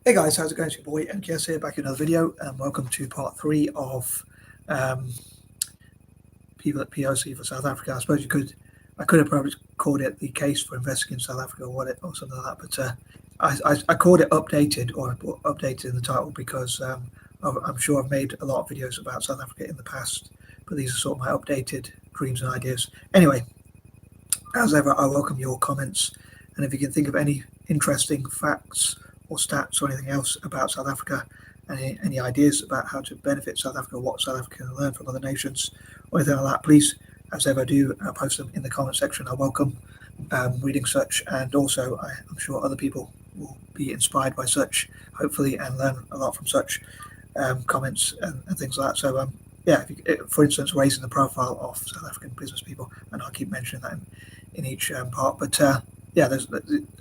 Hey guys, how's it going? It's your boy M.K.S here, back in another video, and welcome to part 3 of um, people at P.O.C for South Africa. I could have probably called it the case for investing in South Africa or something like that, but I called it updated or updated in the title because I'm sure I've made a lot of videos about South Africa in the past, but these are sort of my updated dreams and ideas. Anyway, as ever, I welcome your comments, and if you can think of any interesting facts or stats or anything else about South Africa, any ideas about how to benefit South Africa, what South Africa can learn from other nations, or anything like that, please, as ever, do post them in the comment section. I welcome reading such, and also I'm sure other people will be inspired by such, hopefully, and learn a lot from such comments and things like that. So, yeah, for instance, raising the profile of South African business people, and I'll keep mentioning that in each part. But yeah,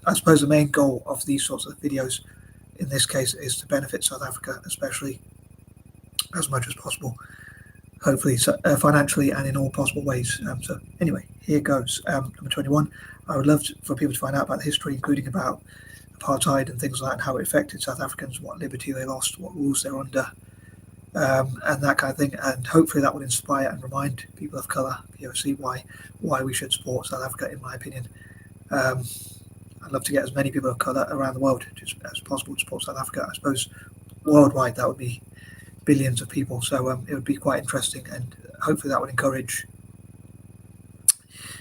I suppose the main goal of these sorts of videos in this case is to benefit South Africa, especially as much as possible, hopefully financially and in all possible ways. So anyway, here goes. Number 21, I would love for people to find out about the history, including about apartheid and things like that, and how it affected South Africans, what liberty they lost, what rules they're under, and that kind of thing. And hopefully that will inspire and remind people of colour, P.O.C, why we should support South Africa, in my opinion. I'd love to get as many people of colour around the world as possible to support South Africa. I suppose worldwide that would be billions of people, so it would be quite interesting, and hopefully that would encourage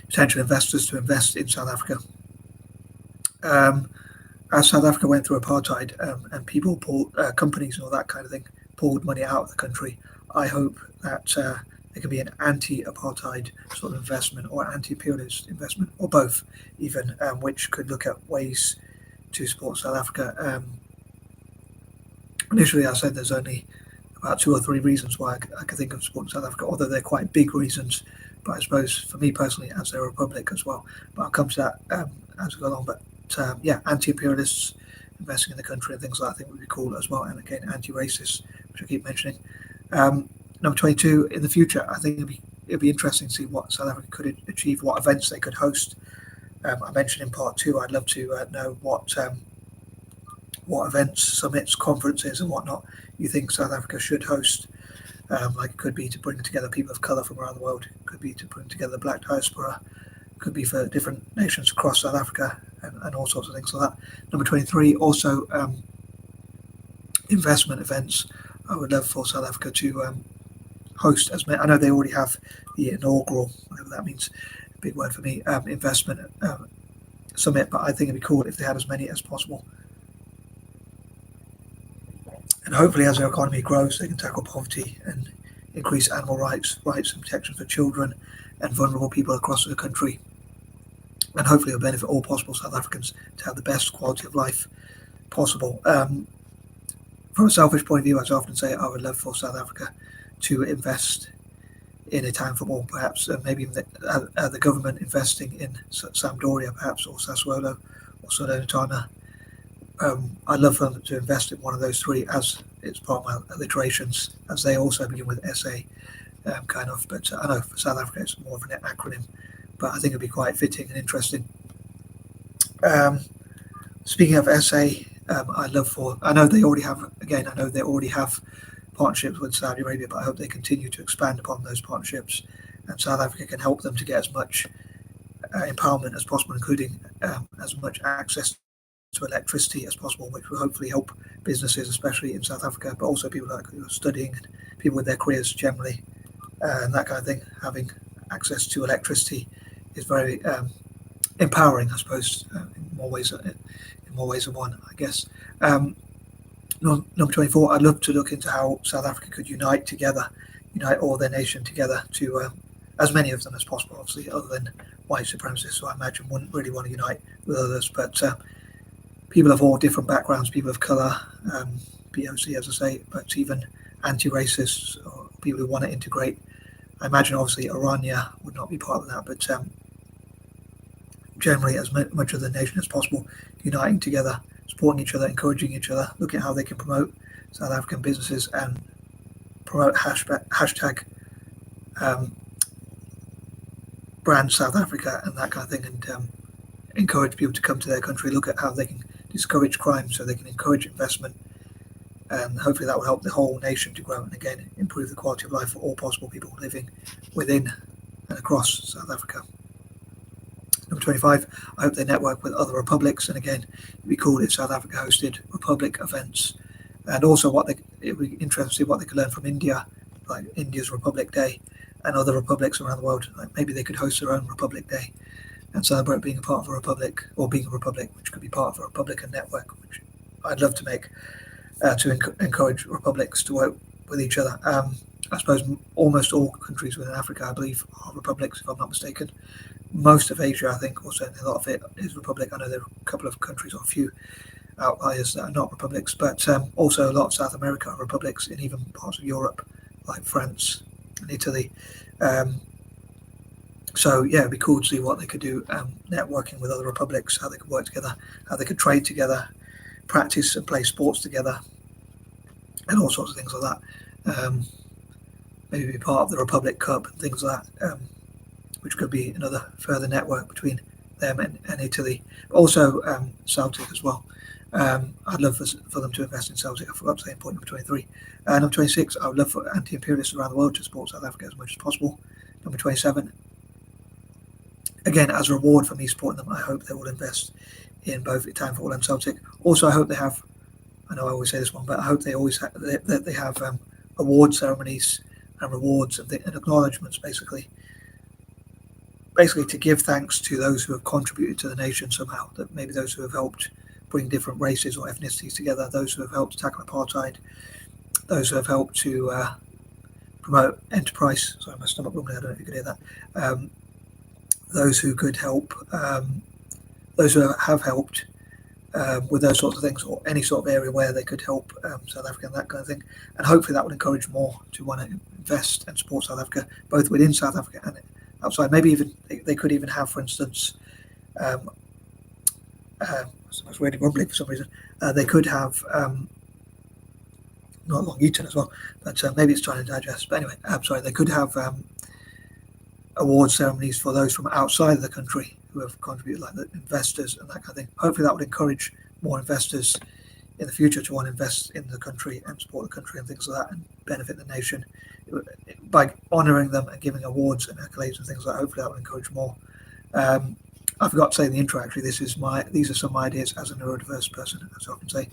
potential investors to invest in South Africa. As South Africa went through apartheid and people pulled companies and all that kind of thing pulled money out of the country, I hope that there can be an anti-apartheid sort of investment or anti-imperialist investment, or both even, which could look at ways to support South Africa. Initially, I said there's only about 2 or 3 reasons why I can think of supporting South Africa, although they're quite big reasons. But I suppose for me personally, as a republic as well. But I'll come to that as we go along. But yeah, anti-imperialists investing in the country and things like that I think would be cool as well. And again, anti-racist, which I keep mentioning. Number 22, in the future, I think it'd be interesting to see what South Africa could achieve, what events they could host. I mentioned in part 2, I'd love to know what events, summits, conferences, and whatnot you think South Africa should host. Like it could be to bring together people of colour from around the world, it could be to bring together the black diaspora, it could be for different nations across South Africa, and all sorts of things like that. Number 23, also investment events. I would love for South Africa to host as many. I know they already have the inaugural, whatever that means, big word for me, investment summit, but I think it'd be cool if they had as many as possible. And hopefully, as their economy grows, they can tackle poverty and increase animal rights and protection for children and vulnerable people across the country. And hopefully, it'll benefit all possible South Africans to have the best quality of life possible. From a selfish point of view, as I often say, I would love for South Africa to invest in Italian football, perhaps, maybe even the government investing in Sampdoria, perhaps, or Sassuolo, or Salernitana. I'd love for them to invest in one of those 3 as it's part of my alliterations, as they also begin with S.A. Kind of. But I know for South Africa it's more of an acronym, but I think it'd be quite fitting and interesting. Speaking of S.A., I'd love for. I know they already have partnerships with Saudi Arabia, but I hope they continue to expand upon those partnerships, and South Africa can help them to get as much empowerment as possible, including as much access to electricity as possible, which will hopefully help businesses, especially in South Africa, but also people like who are studying and people with their careers generally, and that kind of thing. Having access to electricity is very empowering, I suppose, in more ways than one, I guess. Number 24, I'd love to look into how South Africa could unite all their nation together to, as many of them as possible, obviously, other than white supremacists, who I imagine wouldn't really want to unite with others, but people of all different backgrounds, people of colour, P.O.C, as I say, but even anti-racists or people who want to integrate. I imagine, obviously, Orania would not be part of that, but generally, as much of the nation as possible, uniting together, supporting each other, encouraging each other, looking at how they can promote South African businesses and promote hashtag brand South Africa and that kind of thing, and encourage people to come to their country, look at how they can discourage crime so they can encourage investment, and hopefully that will help the whole nation to grow and again improve the quality of life for all possible people living within and across South Africa. Number 25, I hope they network with other republics, and again, it'd be cool if South Africa hosted republic events, and also it'd be interesting to see what they could learn from India, like India's Republic Day, and other republics around the world. Like maybe they could host their own Republic Day and celebrate being a part of a republic, or being a republic, which could be part of a Republican network, which I'd love to make to encourage republics to work with each other. I suppose almost all countries within Africa, I believe, are republics, if I'm not mistaken. Most of Asia, I think, or certainly a lot of it, is republic. I know there are a couple of countries or a few outliers that are not republics, but also a lot of South America are republics, and even parts of Europe, like France and Italy. So yeah, it'd be cool to see what they could do, networking with other republics, how they could work together, how they could trade together, practice and play sports together, and all sorts of things like that. Maybe be part of the Republic Cup and things like that, which could be another further network between them and Italy. But also Celtic as well. I'd love for them to invest in Celtic. I forgot to say in point number 23. Number 26, I would love for anti-imperialists around the world to support South Africa as much as possible. Number 27, again, as a reward for me supporting them, I hope they will invest in both Italian football and Celtic. Also, I hope they have, I know I always say this one, but I hope they always they have award ceremonies and rewards and acknowledgements, basically to give thanks to those who have contributed to the nation somehow, that maybe those who have helped bring different races or ethnicities together, those who have helped tackle apartheid, those who have helped to promote enterprise. Sorry, my stomach rumbling, I don't know if you could hear that. Those who could help, those who have helped with those sorts of things, or any sort of area where they could help South Africa and that kind of thing. And hopefully that would encourage more to want to invest and support South Africa, both within South Africa and outside. Maybe even they could even have, for instance, it's really rumbling for some reason. They could have not long eaten as well, but maybe it's trying to digest. But anyway, I'm sorry. They could have award ceremonies for those from outside of the country who have contributed, like the investors and that kind of thing. Hopefully that would encourage more investors in the future to want to invest in the country and support the country and things like that, and benefit the nation by honouring them and giving awards and accolades and things like that. Hopefully that would encourage more. I forgot to say in the intro, actually, these are some ideas as a neurodiverse person, as I often say,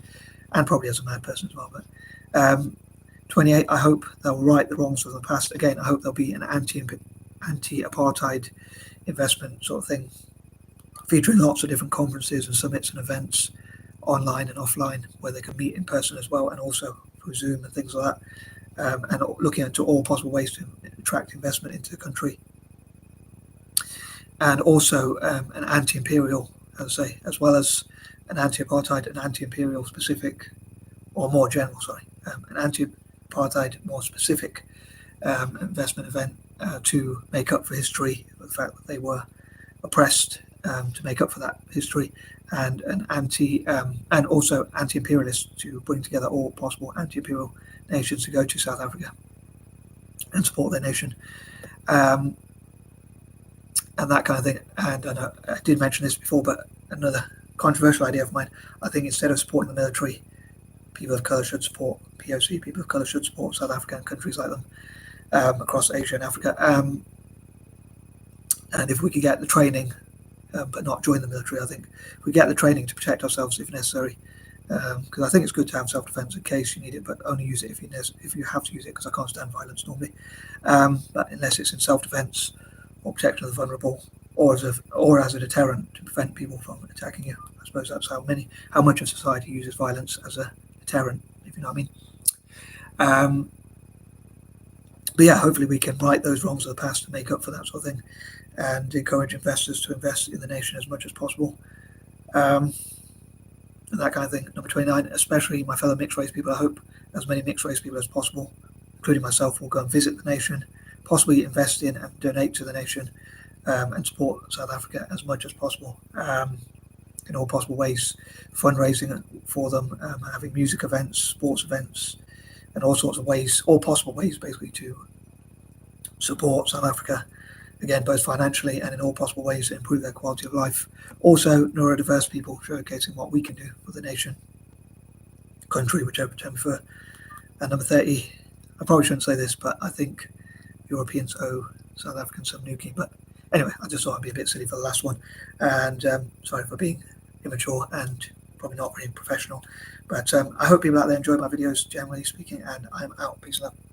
and probably as a mad person as well. But 28, I hope they'll right the wrongs of the past. Again, I hope there'll be an anti-apartheid investment sort of thing, featuring lots of different conferences and summits and events, online and offline, where they can meet in person as well, and also through Zoom and things like that, and looking into all possible ways to attract investment into the country. And also an anti-imperial, as I say, as well as an anti-apartheid, an anti-imperial specific, or more general, an anti-apartheid, more specific investment event to make up for history, the fact that they were oppressed, to make up for that history, and an and also anti-imperialists to bring together all possible anti-imperial nations to go to South Africa and support their nation, and that kind of thing. And I know I did mention this before, but another controversial idea of mine, I think instead of supporting the military, people of colour should support P.O.C. People of colour should support South Africa and countries like them across Asia and Africa. And if we could get the training, but not join the military, I think if we get the training to protect ourselves if necessary, because I think it's good to have self-defense in case you need it, but only use it if you have to use it, because I can't stand violence normally. But unless it's in self-defense or protection of the vulnerable, or as a deterrent to prevent people from attacking you. I suppose that's how much of society uses violence as a deterrent, if you know what I mean. But yeah, hopefully we can right those wrongs of the past and make up for that sort of thing, and encourage investors to invest in the nation as much as possible, and that kind of thing. Number 29, especially my fellow mixed race people, I hope as many mixed race people as possible, including myself, will go and visit the nation, possibly invest in and donate to the nation, and support South Africa as much as possible, in all possible ways, fundraising for them, having music events, sports events, and all sorts of ways, all possible ways basically to support South Africa again, both financially and in all possible ways to improve their quality of life. Also, neurodiverse people, showcasing what we can do for the nation, country, whichever term you prefer. And number 30, I probably shouldn't say this, but I think Europeans owe South Africans some nuking. But anyway, I just thought I'd be a bit silly for the last one. And sorry for being immature and probably not very professional. But I hope people out there enjoy my videos, generally speaking, and I'm out. Peace and love.